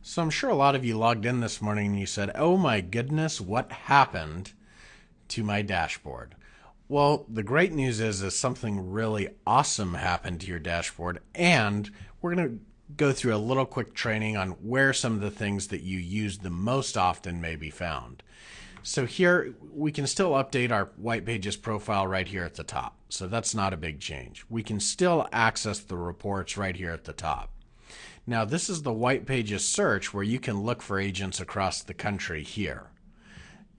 So I'm sure a lot of you logged in this morning and you said, oh my goodness, what happened to my dashboard? Well, the great news is something really awesome happened to your dashboard, and we're going to go through a little quick training on where some of the things that you use the most often may be found. So here we can still update our White Pages profile right here at the top. So that's not a big change. We can still access the reports right here at the top. Now, this is the White Pages search where you can look for agents across the country here.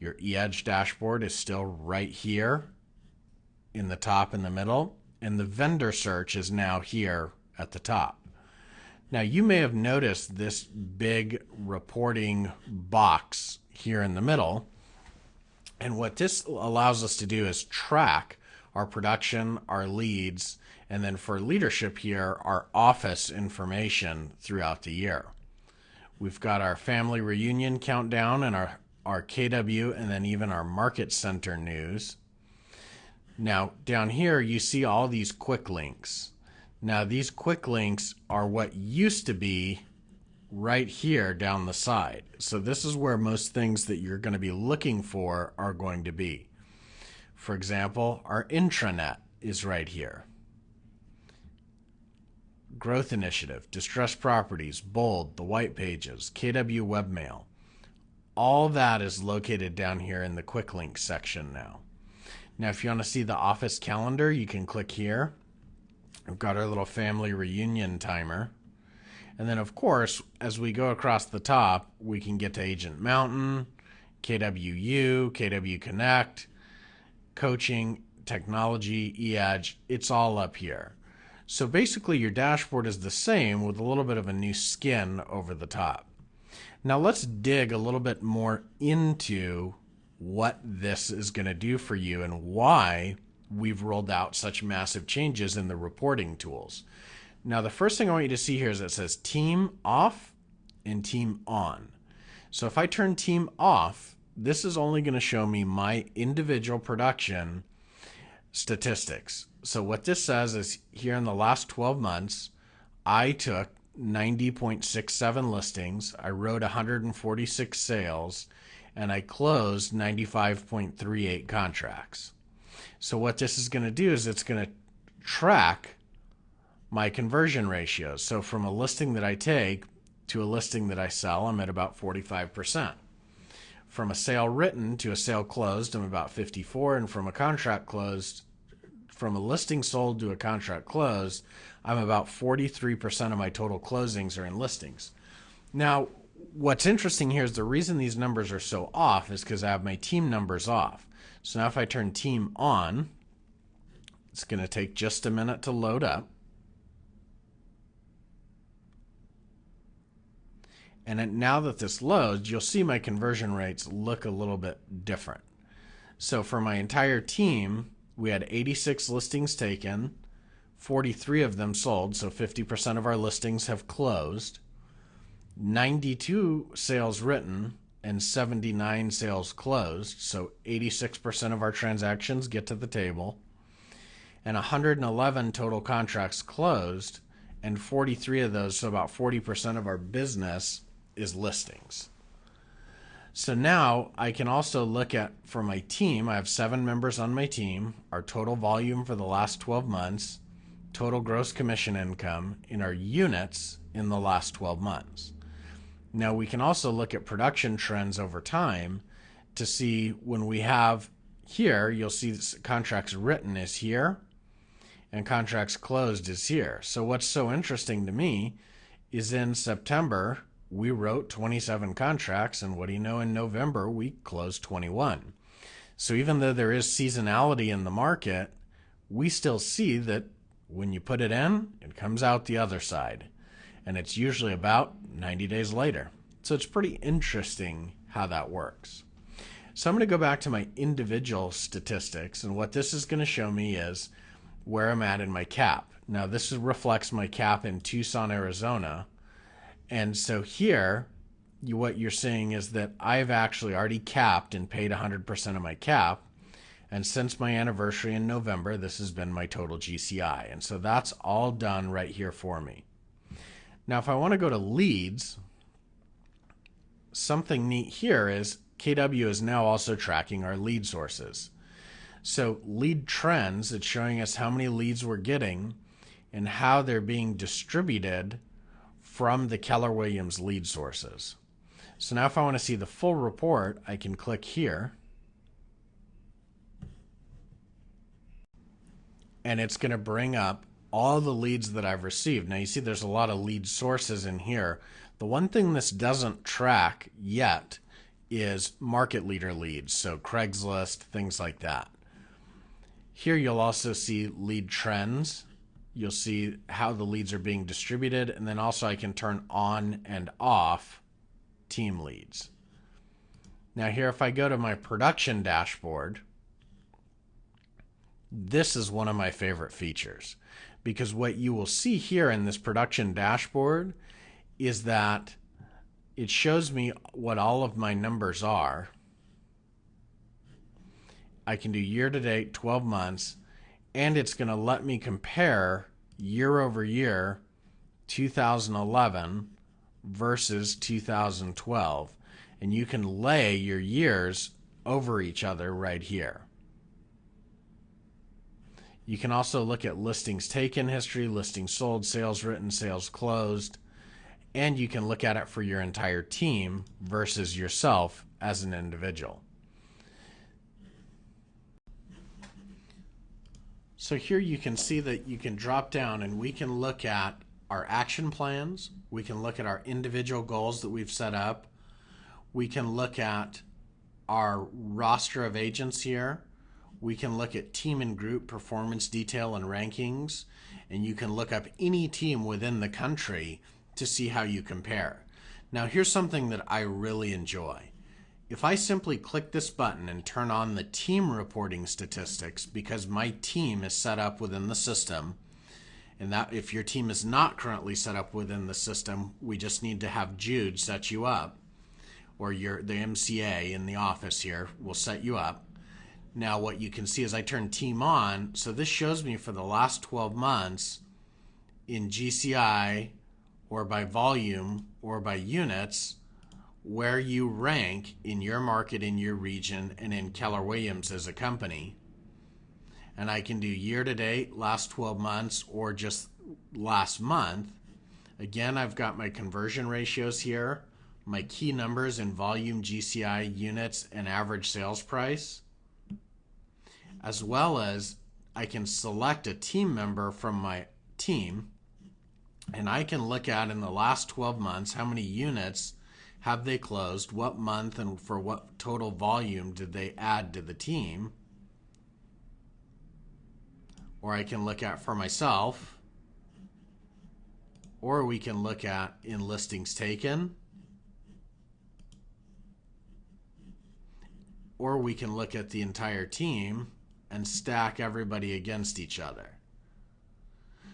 Your eEdge dashboard is still right here in the top in the middle, and the vendor search is now here at the top. Now, you may have noticed this big reporting box here in the middle, and what this allows us to do is track our production, our leads, and then for leadership here, our office information throughout the year. We've got our family reunion countdown and our KW and then even our market center news. Now down here you see all these quick links. Now these quick links are what used to be right here down the side. So this is where most things that you're going to be looking for are going to be. For example, our intranet is right here. Growth Initiative, Distressed Properties, Bold, the White Pages, KW Webmail. All that is located down here in the Quick Links section now. Now, if you want to see the office calendar, you can click here. We've got our little family reunion timer. And then, of course, as we go across the top, we can get to Agent Mountain, KWU, KW Connect, Coaching, Technology, eEdge. It's all up here. So basically your dashboard is the same with a little bit of a new skin over the top. Now let's dig a little bit more into what this is going to do for you and why we've rolled out such massive changes in the reporting tools. Now the first thing I want you to see here is it says team off and team on. So if I turn team off, this is only going to show me my individual production statistics. So what this says is here in the last 12 months, I took 90.67 listings, I wrote 146 sales, and I closed 95.38 contracts. So what this is going to do is it's going to track my conversion ratios. So from a listing that I take to a listing that I sell, I'm at about 45%. From a sale written to a sale closed, I'm about 54, and from a contract closed, from a listing sold to a contract closed, I'm about 43% of my total closings are in listings. Now, what's interesting here is the reason these numbers are so off is because I have my team numbers off. So now if I turn team on, it's going to take just a minute to load up. And now that this loads, you'll see my conversion rates look a little bit different. So for my entire team, we had 86 listings taken, 43 of them sold, so 50% of our listings have closed, 92 sales written, and 79 sales closed, so 86% of our transactions get to the table, and 111 total contracts closed, and 43 of those, so about 40% of our business is listings. So now I can also look at, for my team, I have 7 members on my team, our total volume for the last 12 months, total gross commission income in our units in the last 12 months. Now we can also look at production trends over time to see when we have here, you'll see contracts written is here and contracts closed is here. So what's so interesting to me is in September, we wrote 27 contracts, and what do you know, in November, we closed 21. So even though there is seasonality in the market, we still see that when you put it in, it comes out the other side. And it's usually about 90 days later. So it's pretty interesting how that works. So I'm going to go back to my individual statistics, and what this is going to show me is where I'm at in my cap. Now this reflects my cap in Tucson, Arizona. And so here, what you're seeing is that I've actually already capped and paid 100% of my cap. And since my anniversary in November, this has been my total GCI. And so that's all done right here for me. Now, if I want to go to leads, something neat here is KW is now also tracking our lead sources. So lead trends, it's showing us how many leads we're getting and how they're being distributed from the Keller Williams lead sources. So now if I want to see the full report, I can click here. And it's going to bring up all the leads that I've received. Now you see there's a lot of lead sources in here. The one thing this doesn't track yet is market leader leads, so Craigslist, things like that. Here you'll also see lead trends. You'll see how the leads are being distributed, and then also I can turn on and off team leads. Now here, if I go to my production dashboard, this is one of my favorite features, because what you will see here in this production dashboard is that it shows me what all of my numbers are. I can do year to date, 12 months, and it's going to let me compare year over year 2011 versus 2012. And you can lay your years over each other right here. You can also look at listings taken history, listings sold, sales written, sales closed, and you can look at it for your entire team versus yourself as an individual. So here you can see that you can drop down and we can look at our action plans. We can look at our individual goals that we've set up. We can look at our roster of agents here. We can look at team and group performance detail and rankings, and you can look up any team within the country to see how you compare. Now here's something that I really enjoy. If I simply click this button and turn on the team reporting statistics, because my team is set up within the system, and that if your team is not currently set up within the system, we just need to have Jude set you up, or the MCA in the office here will set you up. Now what you can see is I turn team on, so this shows me for the last 12 months in GCI or by volume or by units where you rank in your market, in your region, and in Keller Williams as a company. And I can do year to date, last 12 months, or just last month. Again, I've got my conversion ratios here, my key numbers in volume, GCI, units, and average sales price, as well as I can select a team member from my team, and I can look at in the last 12 months how many units have they closed, what month, and for what total volume did they add to the team. Or I can look at for myself, or we can look at in listings taken, or we can look at the entire team and stack everybody against each other.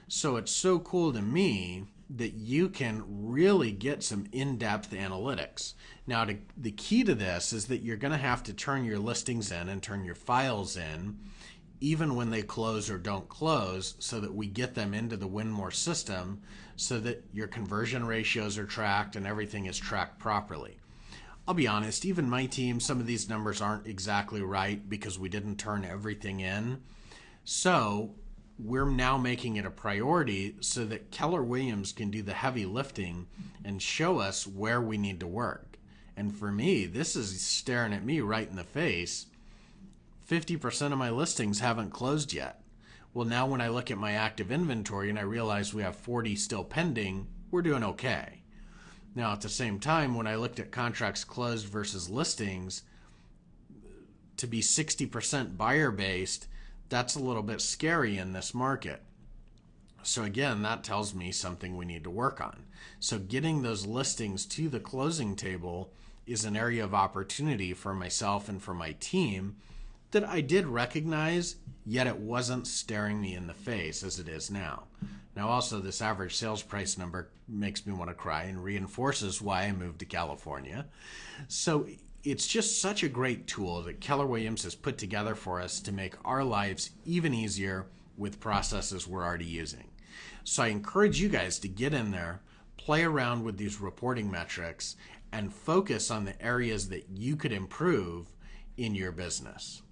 So it's so cool to me that you can really get some in-depth analytics. Now, the key to this is that you're going to have to turn your listings in and turn your files in, even when they close or don't close, so that we get them into the Winmore system so that your conversion ratios are tracked and everything is tracked properly. I'll be honest, even my team, some of these numbers aren't exactly right because we didn't turn everything in. So we're now making it a priority so that Keller Williams can do the heavy lifting and show us where we need to work. And for me, this is staring at me right in the face. 50% of my listings haven't closed yet. Well, now when I look at my active inventory and I realize we have 40 still pending, we're doing okay. Now, at the same time, when I looked at contracts closed versus listings, to be 60% buyer-based, that's a little bit scary in this market. So again, that tells me something we need to work on. So getting those listings to the closing table is an area of opportunity for myself and for my team that I did recognize, yet it wasn't staring me in the face as it is now. Now also, this average sales price number makes me want to cry and reinforces why I moved to California. So it's just such a great tool that Keller Williams has put together for us to make our lives even easier with processes we're already using. So I encourage you guys to get in there, play around with these reporting metrics and focus on the areas that you could improve in your business.